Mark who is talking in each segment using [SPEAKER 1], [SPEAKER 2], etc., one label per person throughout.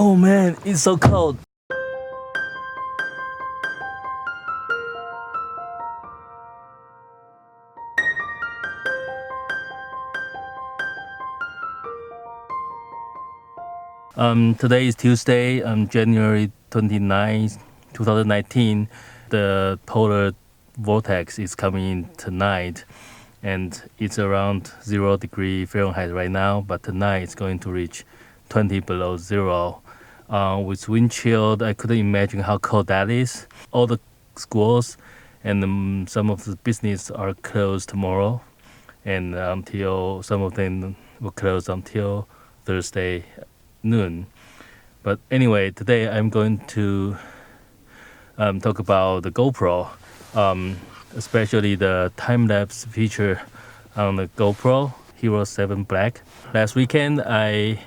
[SPEAKER 1] Oh man, it's so cold. Today is Tuesday, January 29th, 2019. The polar vortex is coming in tonight, and it's around 0 degree Fahrenheit right now, but tonight it's going to reach 20 below zero. With wind chill, I couldn't imagine how cold that is. All the schools and some of the business are closed tomorrow, and until some of them will close until Thursday noon. But anyway, today I'm going to talk about the GoPro, especially the time-lapse feature on the GoPro Hero 7 Black. Last weekend, I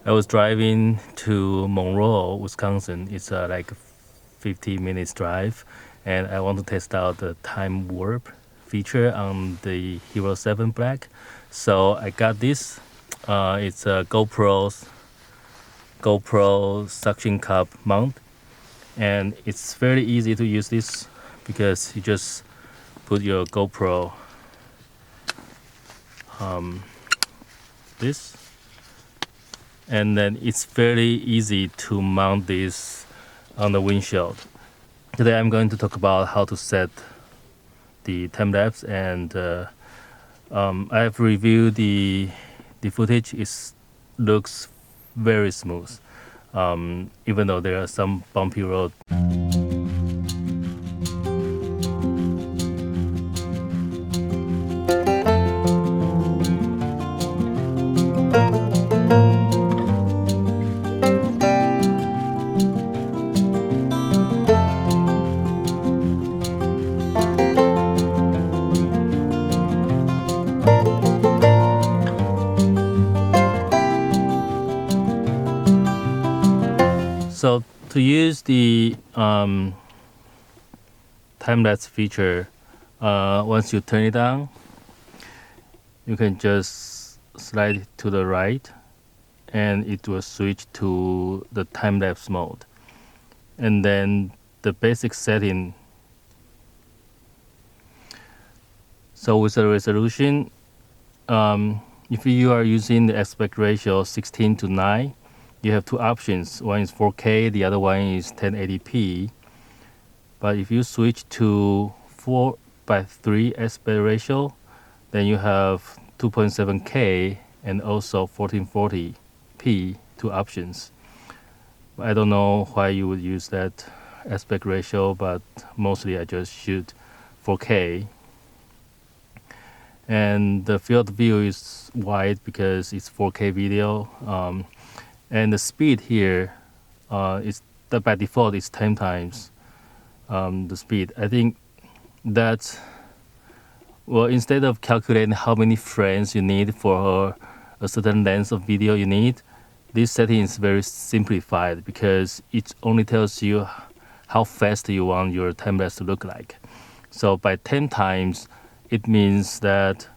[SPEAKER 1] was driving to Monroe, Wisconsin. It's like a 50 minutes drive, and I want to test out the TimeWarp feature on the Hero 7 Black. So I got this. It's a GoPro suction cup mount, and it's very easy to use this because you just put your GoPro this, and then it's very easy to mount this on the windshield. Today I'm going to talk about how to set the time lapse, and I have reviewed the footage. It looks very smooth, even though there are some bumpy road. So to use the time-lapse feature, once you turn it on, you can just slide it to the right, and it will switch to the time-lapse mode. And then the basic setting. So with the resolution, if you are using the aspect ratio 16:9, you have two options. One is 4K, the other one is 1080p. But if you switch to 4:3 aspect ratio, then you have 2.7K and also 1440p, two options. I don't know why you would use that aspect ratio, but mostly I just shoot 4K. And the field of view is wide because it's 4K video. And the speed here is that by default is 10 times the speed. I think that, well, instead of calculating how many frames you need for a certain length of video you need, this setting is very simplified because it only tells you how fast you want your time lapse to look like. So by 10 times, it means that,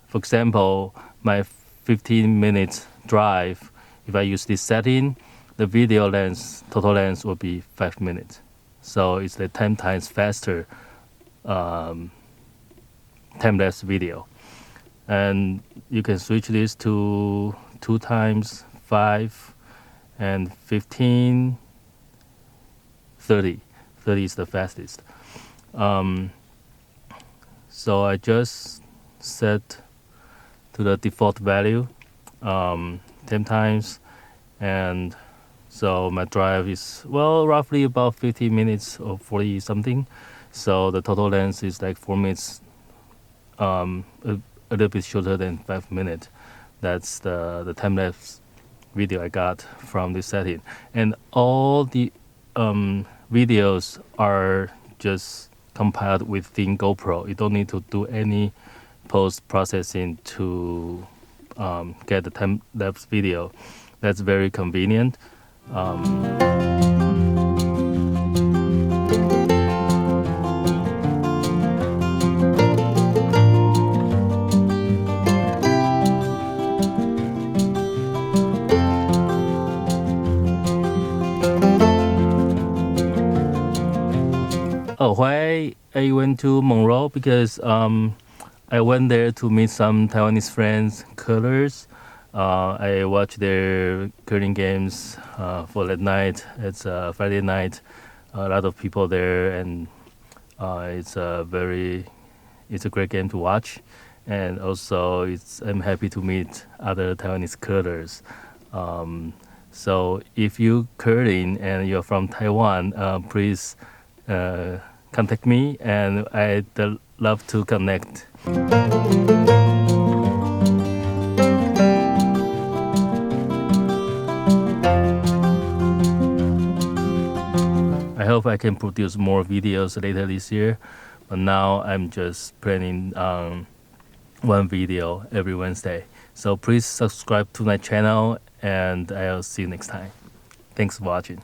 [SPEAKER 1] for example, my 15 minutes drive, if I use this setting, the video length, total length will be 5 minutes. So it's the 10 times faster time-lapse video. And you can switch this to 2 times, 5, and 15, 30. 30 is the fastest. So I just set to the default value, 10 times, and so my drive is, well, roughly about 50 minutes or 40 something. So the total length is like 4 minutes, a little bit shorter than 5 minutes. That's the time-lapse video I got from this setting. And all the videos are just compiled within GoPro. You don't need to do any post-processing to get the time-lapse video. That's very convenient. I went to Monroe because I went there to meet some Taiwanese friends, curlers. I watched their curling games for that night. It's a Friday night. A lot of people there, and it's a great game to watch. And also, I'm happy to meet other Taiwanese curlers. So if you curling and you're from Taiwan, please contact me, and I'd love to connect. I hope I can produce more videos later this year, but now I'm just planning one video every Wednesday. So please subscribe to my channel, and I'll see you next time. Thanks for watching.